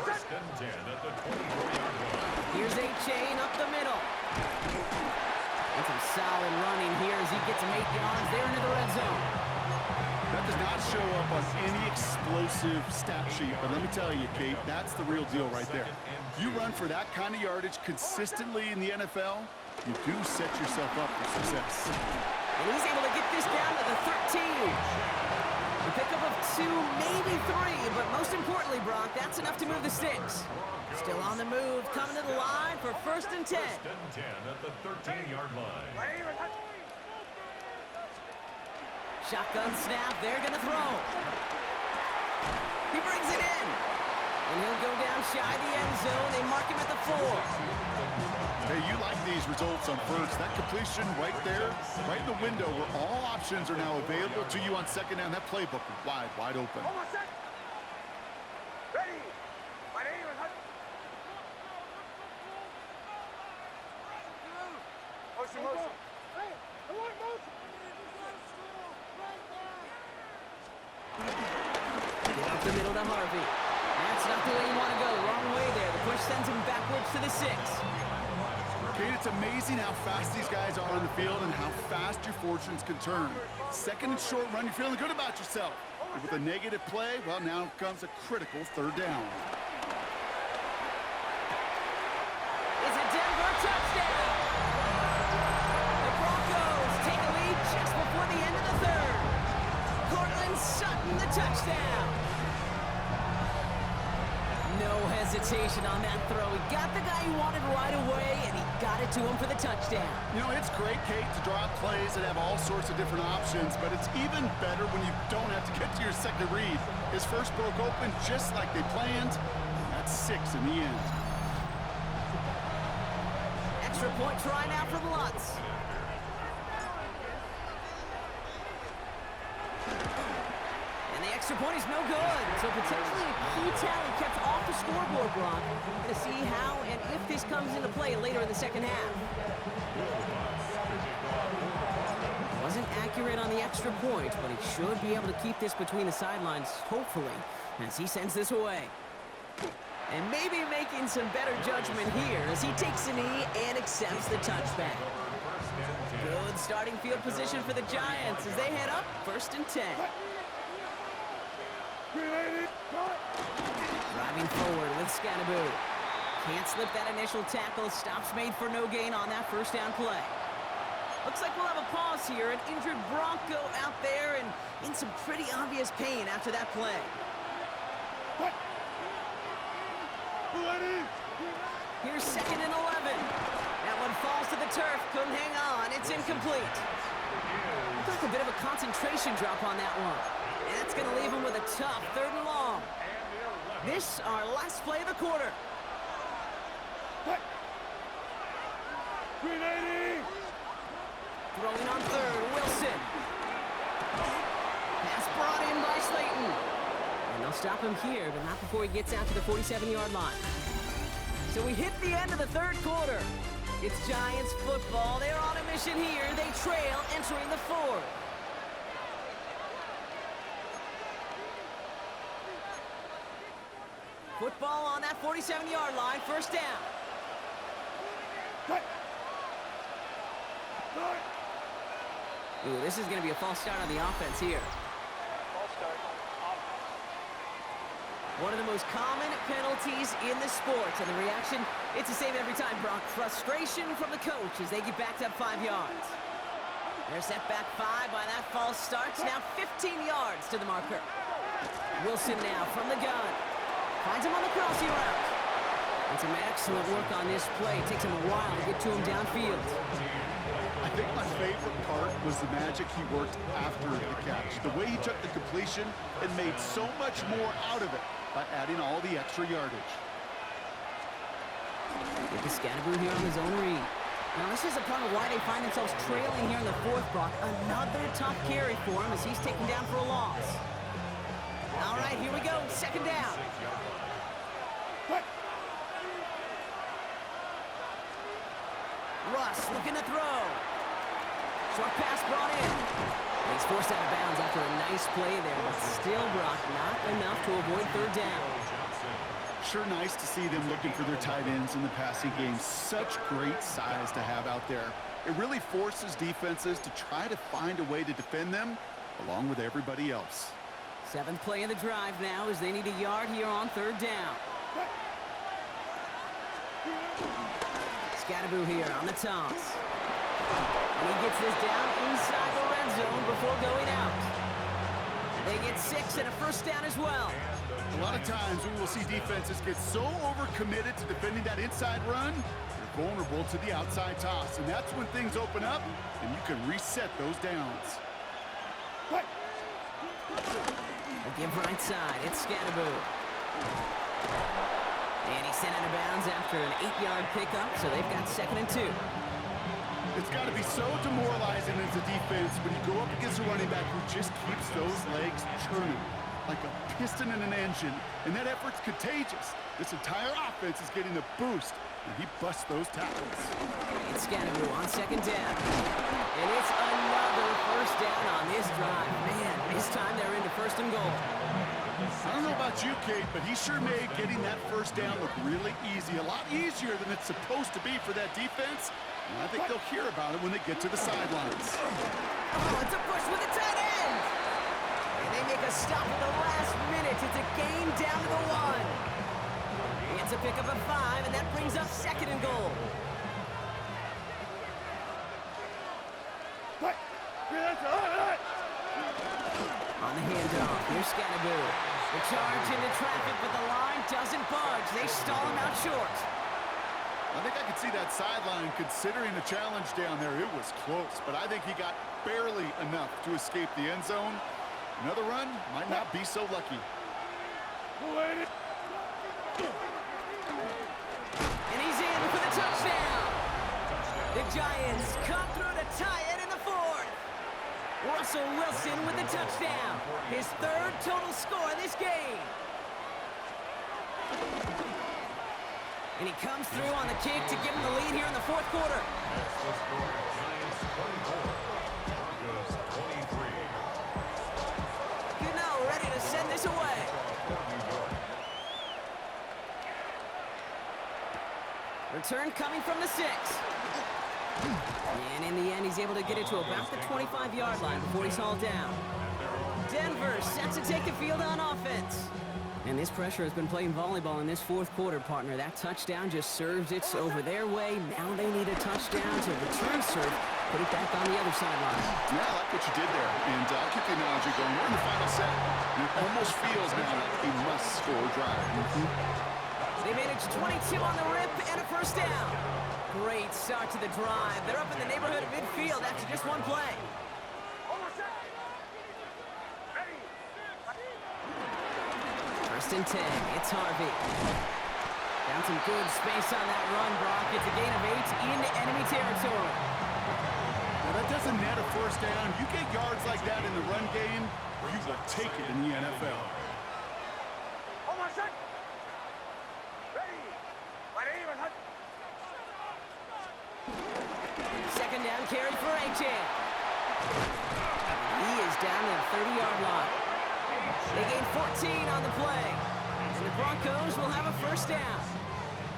1st and 10 at the 24-yard line. Here's A-Chain up the middle. And from solid running here as he gets him 8 yards there into the red zone. That does not show up on any explosive stat sheet, but let me tell you, Kate, that's the real deal right there. You run for that kind of yardage consistently in the NFL, you do set yourself up for success. And he's able to get this down to the 13. A pickup of 2, maybe 3, but most importantly, Brock, that's enough to move the sticks. Still on the move, coming to the line for 1st and 10. 1st and 10 at the 13-yard line. Shotgun snap, they're going to throw. He brings it in. And he'll go down shy of the end zone. They mark him at the 4. Hey, you like these results on first. That completion right there, right in the window where all options are now available to you on 2nd down. That playbook is wide open. Ready. My name is Motion, motion. Hey, I want motion. Get up the middle to Harvey. That's not the way you want to go. Wrong way there. The push sends him backwards to the 6. Kate, it's amazing how fast these guys are on the field and how fast your fortunes can turn. 2nd and short run, you're feeling good about yourself. But with a negative play, well, now comes a critical 3rd down. Is it Denver? Touchdown! The Broncos take a lead just before the end of the 3rd. Cortland Sutton, the touchdown. No hesitation on that throw. He got the guy he wanted right away, and he got it to him for the touchdown. You know, it's great, Kate, to draw up plays that have all sorts of different options, but it's even better when you don't have to get to your second read. His first broke open just like they planned. That's 6 in the end. Extra point try now from Lutz. And the extra point is no good. So potentially a key talent kept off the scoreboard, Brock. We're going to see how and if this comes into play later in the 2nd half. Wasn't accurate on the extra point, but he should be able to keep this between the sidelines, hopefully, as he sends this away. And maybe making some better judgment here as he takes a knee and accepts the touchback. Good starting field position for the Giants as they head up 1st and 10. Driving forward with Scannaboo. Can't slip that initial tackle. Stops made for no gain on that 1st down play. Looks like we'll have a pause here. An injured Bronco out there and in some pretty obvious pain after that play. Here's 2nd and 11. That one falls to the turf. Couldn't hang on. It's incomplete. Looks like a bit of a concentration drop on that one. And that's going to leave him with a tough 3rd and long. This, our last play of the quarter. Throwing on 3rd, Wilson. Pass brought in by Slayton. And they'll stop him here, but not before he gets out to the 47-yard line. So we hit the end of the 3rd quarter. It's Giants football. They're on a mission here. They trail entering the 4th. Football on that 47-yard line, 1st down. Ooh, this is going to be a false start on the offense here. One of the most common penalties in the sport, and the reaction, it's the same every time, Brock. Frustration from the coach as they get backed up 5 yards. They're set back 5 by that false start. Now 15 yards to the marker. Wilson now from the gun. Finds him on the crossing route. And some excellent work on this play. It takes him a while to get to him downfield. I think my favorite part was the magic he worked after the catch. The way he took the completion and made so much more out of it by adding all the extra yardage. Get the Scannaboo here on his own read. Now this is a part of why they find themselves trailing here in the 4th, Brock. Another tough carry for him as he's taken down for a loss. All right, here we go. 2nd down. Russ looking to throw. Short pass brought in. He's forced out of bounds after a nice play there, but still, Brock, not enough to avoid 3rd down. Sure nice to see them looking for their tight ends in the passing game. Such great size to have out there. It really forces defenses to try to find a way to defend them along with everybody else. 7th play of the drive now as they need a yard here on 3rd down. Scatterboo here on the toss. And he gets this down inside the red zone before going out. They get 6 and a 1st down as well. A lot of times we will see defenses get so overcommitted to defending that inside run, they're vulnerable to the outside toss. And that's when things open up and you can reset those downs. They'll give right side. It's Scatterboo. And he's sent out of bounds after an 8-yard pickup, so they've got 2nd and 2. It's got to be so demoralizing as a defense when you go up against a running back who just keeps those legs churning like a piston in an engine, and that effort's contagious. This entire offense is getting a boost, and he busts those tackles. It's Scatterboo on 2nd down. And it's another 1st down on this drive. Man, this time they're into 1st and goal. I don't know about you, Kate, but he sure made getting that 1st down look really easy. A lot easier than it's supposed to be for that defense. And I think they'll hear about it when they get to the sidelines. Oh, it's a push with a tight end. And they make a stop at the last minute. It's a gain down to the 1. It's a pickup of 5, and that brings up 2nd and goal. On the handoff, here's Scatterboo. The charge into traffic, but the line doesn't budge. They stall him out short. I think I could see that sideline considering the challenge down there. It was close, but I think he got barely enough to escape the end zone. Another run might not be so lucky. And he's in for the touchdown. The Giants come through to tie it in the 4th. Russell Wilson with the touchdown. His 3rd total score this game. And he comes through on the kick to give him the lead here in the 4th quarter. Giants 24, Broncos 23. Gano ready to send this away. Return coming from the 6. And in the end, he's able to get it to about the 25-yard line before he's hauled down. Denver set to take the field on offense. And this pressure has been playing volleyball in this 4th quarter, partner. That touchdown just serves it over their way. Now they need a touchdown to return serve, put it back on the other sideline. Yeah, I like what you did there. And I'll keep the analogy going. We're in the final set. And it almost feels now like a must-score drive. They managed 22 on the rip and a 1st down. Great start to the drive. They're up in the neighborhood of midfield after just 1 play. 1st and 10. It's Harvey. Found some good space on that run, Brock. It's a gain of 8 into enemy territory. Well, that doesn't net a 1st down. You get yards like that in the run game, you will take it in the NFL. 2nd down carry for A-Chan. He is down to the 30-yard line. They gain 14 on the play. And the Broncos will have a 1st down.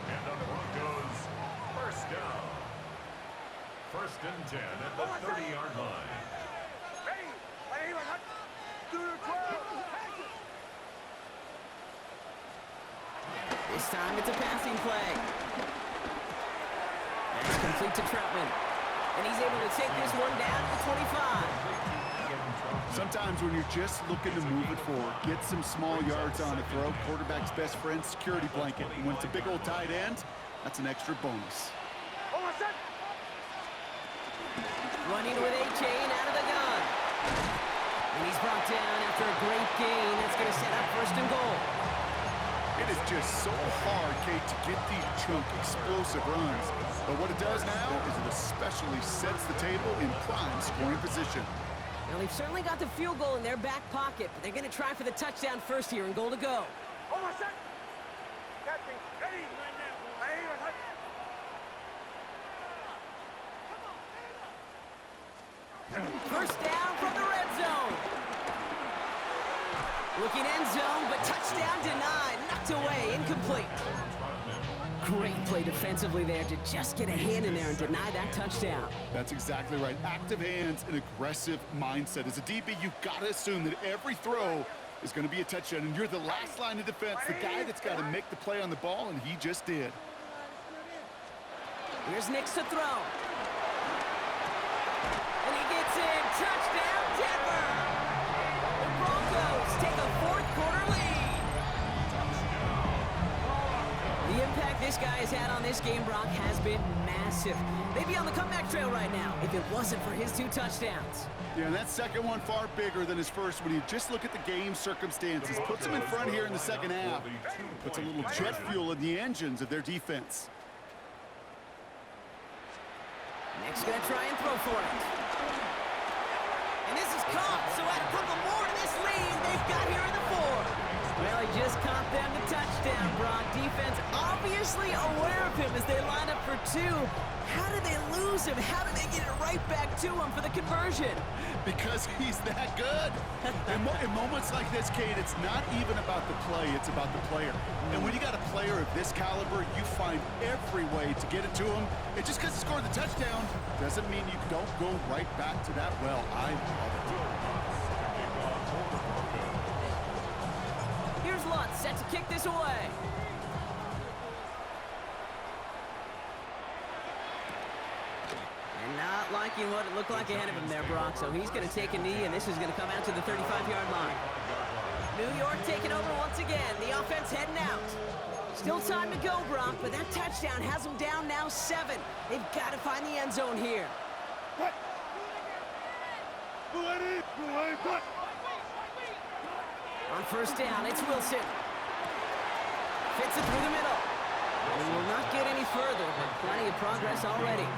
And the Broncos 1st down. 1st and 10 at the 30-yard line. This time it's a passing play. That's complete to Troutman. And he's able to take this one down to the 25. Sometimes when you're just looking to move it forward, get some small yards on the throw, quarterback's best friend, security blanket. And when it's a big old tight end, that's an extra bonus. Running with A-Chain out of the gun. And he's brought down after a great gain. That's going to set up 1st and goal. It is just so hard, Kate, to get these chunk explosive runs. But what it does now is it especially sets the table in prime scoring position. Now, they've certainly got the field goal in their back pocket, but they're going to try for the touchdown first here and goal to go. First down from the red zone. Looking end zone, but touchdown denied. Knocked away, incomplete. Great play defensively there to just get a hand in there and deny that touchdown. That's exactly right. Active hands and aggressive mindset. As a DB, you've got to assume that every throw is going to be a touchdown, and you're the last line of defense, the guy that's got to make the play on the ball, and he just did. Here's Nix to throw. And he gets in. Touchdown, Denver! The Broncos take a fourth-quarter lead. The impact this guy has had on this game, Brock, has been massive. They'd be on the comeback trail right now if it wasn't for his 2 touchdowns. Yeah, and that second one far bigger than his first when you just look at the game circumstances. Puts them in front here in the second half. Puts a little jet fuel in the engines of their defense. Nick's going to try and throw for it. And this is caught, so add a couple more to this lead they've got here in the 4th. Well, he just caught them the touchdown, Brock. Defense obviously aware of him as they line up for 2. How did they lose him? How did they get it right back to him for the conversion? Because he's that good. In moments like this, Kate, it's not even about the play, it's about the player. And when you got a player of this caliber, you find every way to get it to him. And just because he scored the touchdown doesn't mean you don't go right back to that well. I love it. Here's Lutz set to kick this away. And not liking what it looked like ahead of him there, Brock. So he's going to take a knee, and this is going to come out to the 35-yard line. New York taking over once again. The offense heading out. Still time to go, Brock, but that touchdown has them down now 7. They've got to find the end zone here. On first down, it's Wilson. Fits it through the middle. He will not get any further, but plenty of progress already.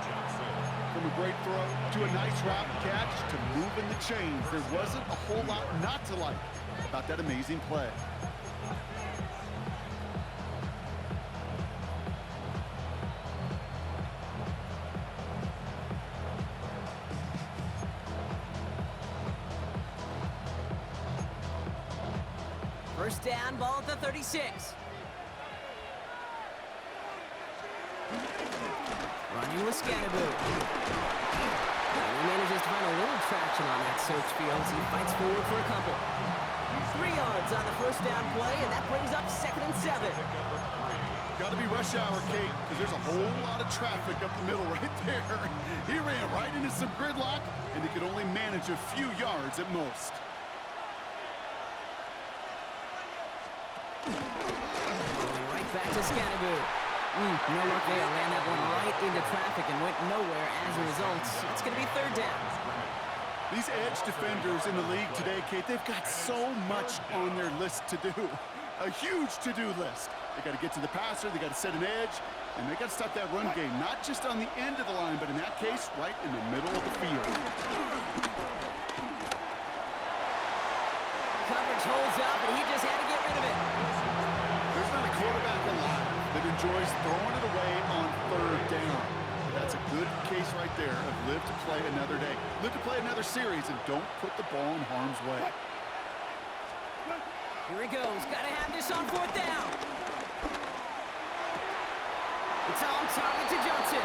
From a great throw to a nice route catch to moving the chains, there wasn't a whole lot not to like about that amazing play. First down, ball at the 36. Running with Scannaboo. And he manages to find a little traction on that search field as he fights forward for a couple. 3 yards on the first down play, and that brings up 2nd and 7. Got to be rush hour, Kate, because there's a whole lot of traffic up the middle right there. He ran right into some gridlock, and he could only manage a few yards at most. Right back to Scannaboo. No luck there. Ran that one right into traffic and went nowhere as a result. It's going to be 3rd down. These edge defenders in the league today, Kate, they've got so much on their list to do. A huge to-do list. They got to get to the passer, they got to set an edge, and they got to stop that run game, not just on the end of the line, but in that case, right in the middle of the field. Coverage holds up, and he just had to get rid of it. There's not a quarterback alive that enjoys throwing it away on 3rd down. That's a good case right there of live to play another day. Live to play another series, and don't put the ball in harm's way. Here he goes. Got to have this on 4th down. It's on target to Johnson.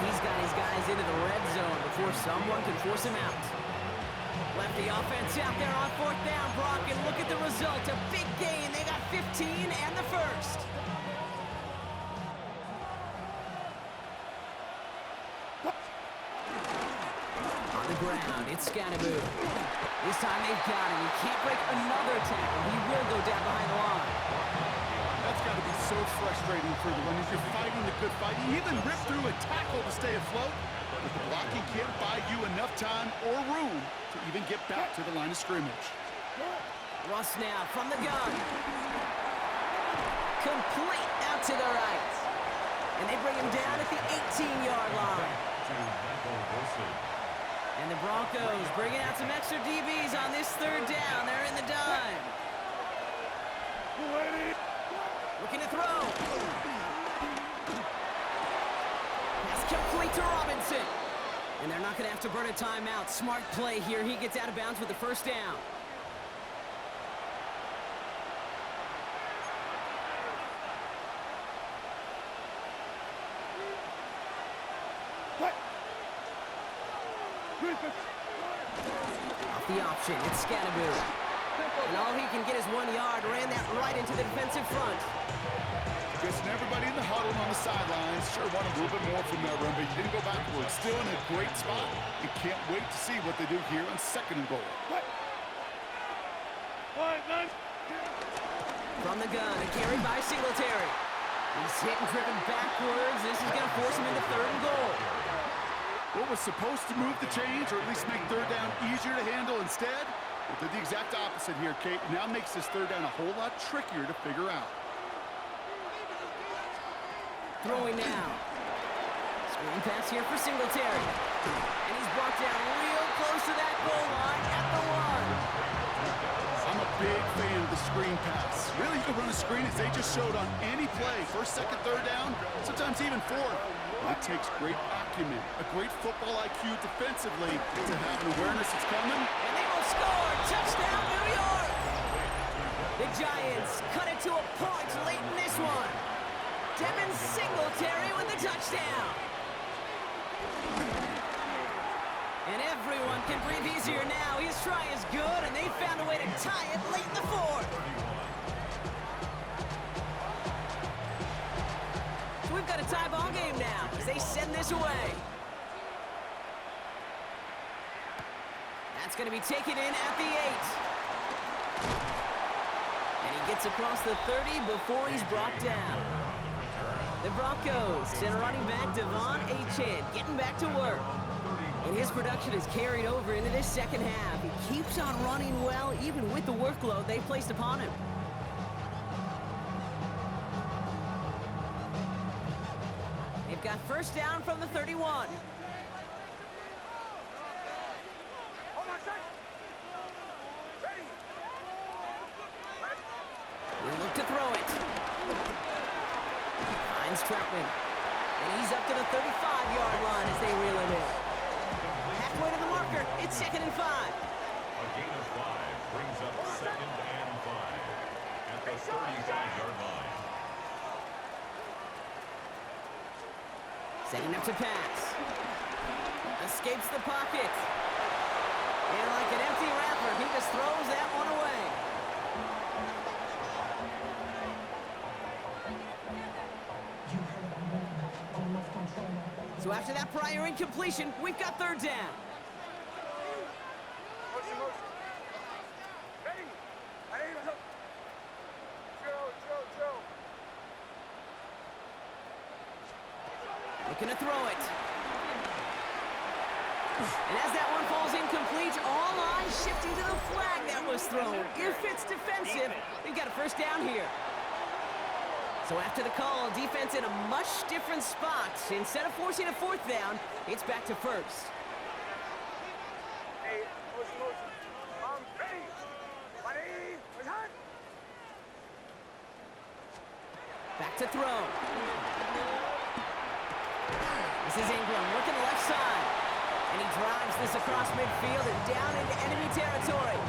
He's got his guys into the red zone before someone can force him out. Left the offense out there on 4th down, Brock, and look at the result. A big gain. They got 15 and the first. On the ground, it's Scannaboo. This time they've got him. He can't break another tackle. He will go down behind the line. That's got to be so frustrating for the runners. You're fighting the good fight. You even rip through a tackle to stay afloat, but the blocking can't buy you enough time or room to even get back to the line of scrimmage. Russ now from the gun. Complete out to the right. And they bring him down at the 18-yard line. And the Broncos bringing out some extra DBs on this 3rd down. They're in the dime. Looking to throw. Pass complete to Robinson. And they're not going to have to burn a timeout. Smart play here. He gets out of bounds with the first down. Off the option, it's Scatteroo. And all he can get is 1 yard, ran that right into the defensive front. Just everybody in the huddle on the sidelines. Sure wanted a little bit more from that run, but you didn't go backwards. Still in a great spot. You can't wait to see what they do here on 2nd and goal. From the gun, and carried by Singletary. He's hit and driven backwards. This is going to force him into 3rd and goal. What was supposed to move the change, or at least make 3rd down easier to handle instead? It did the exact opposite here, Kate. Now makes this 3rd down a whole lot trickier to figure out. Throwing now. Screen pass here for Singletary. And he's brought down real close to that goal line at the 1. I'm a big fan of the screen pass. Really, you can run a screen as they just showed on any play. 1st, 2nd, 3rd down, sometimes even 4th. But it takes great acumen, a great football IQ defensively to have an awareness it's coming. And they will score. Touchdown, New York. The Giants cut it to a point late in this one. Devin Singletary with the touchdown. And everyone can breathe easier now. His try is good, and they found a way to tie it late in the 4th. So we've got a tie ball game now as they send this away. That's going to be taken in at the 8. And he gets across the 30 before he's brought down. The Broncos send running back Devon Achane getting back to work. And his production is carried over into this 2nd half. He keeps on running well, even with the workload they placed upon him. They've got 1st down from the 31. He'll look to throw it. Finds Troutman. And he's up to the 35-yard line as they reel it in. Halfway to the marker, it's 2nd and 5. A gain of 5 brings up 2nd and 5 at the 35-yard line. Setting up to pass. Escapes the pocket. And like an empty wrapper, he just throws that one away. So after that prior incompletion, we've got 3rd down. Looking to throw it. And as that one falls incomplete, all eyes shifting to the flag that was thrown. If it's defensive, we've got a 1st down here. So after the call, defense in a much different spot. Instead of forcing a 4th down, it's back to 1st. Back to throw. This is Ingram working the left side. And he drives this across midfield and down into enemy territory.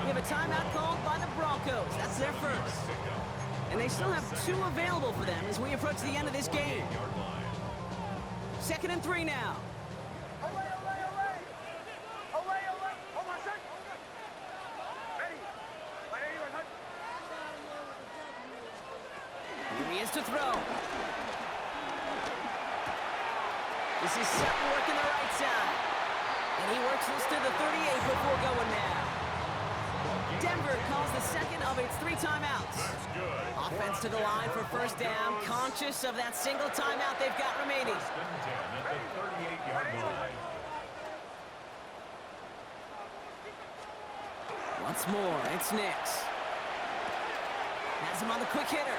We have a timeout called by the Broncos. That's their 1st. And they still have 2 available for them as we approach the end of this game. 2nd and 3 now. Here he is to throw. This is Sutton working the right side. And he works this to the 38 before going now. Denver calls the 2nd of its 3 timeouts. Offense to the line for 1st down, conscious of that single timeout they've got remaining. At the 38-yard line. Once more, it's Nix. Has him on the quick hitter.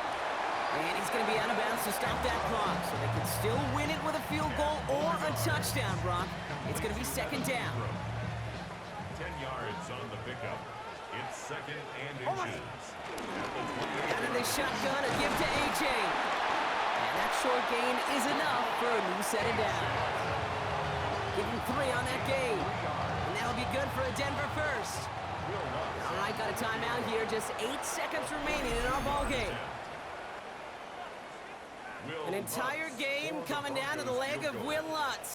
And he's going to be out of bounds to stop that clock. So they can still win it with a field goal or a touchdown, Brock. It's going to be 2nd down. 10 yards on the pickup. It's 2nd and inches. Out of the shotgun, a give to A.J. And that short gain is enough for a new set of downs. Give him 3 on that gain. And that'll be good for a Denver 1st. All right, got a timeout here. Just 8 seconds remaining in our ball game. An entire game coming down to the leg of Will Lutz.